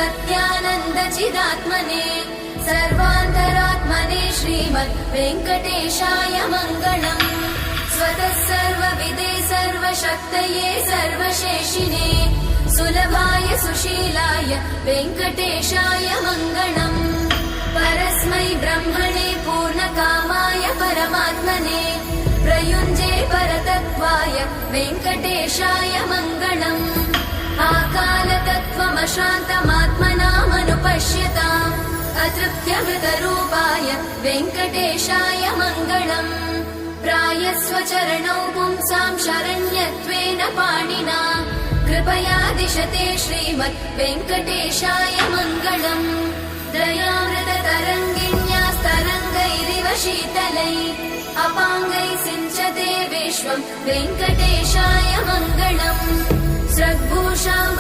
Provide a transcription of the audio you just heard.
सत्यानन्दचिदात्मने सर्वान्तरात्मने श्रीमद् वेङ्कटेशाय मङ्गलम्। स्वतः सर्वविदे सर्वशक्तये सर्वशेषिने सुलभाय सुशीलाय वेङ्कटेशाय मङ्गलम्। परस्मै ब्रह्मणे पूर्णकामाय परमात्मने प्रयुञ्जे परतत्त्वाय वेङ्कटेशाय मङ्गलम्। आकालतत्त्वमशान्तमात्मनामनुपश्यताम् अतृप्त्यमृतरूपाय वेङ्कटेशाय मङ्गलम्। प्रायस्वचरणौ पुंसां शरण्यत्वेन पाणिना कृपया दिशते श्रीमद् वेङ्कटेशाय मङ्गलम्। दयामृततरङ्गिण्यास्तरङ्गैरिव शीतलै अपाङ्गैः सिञ्चते विश्वम् वेङ्कटेशाय मङ्गलम्। स्रग्भूषाम्बर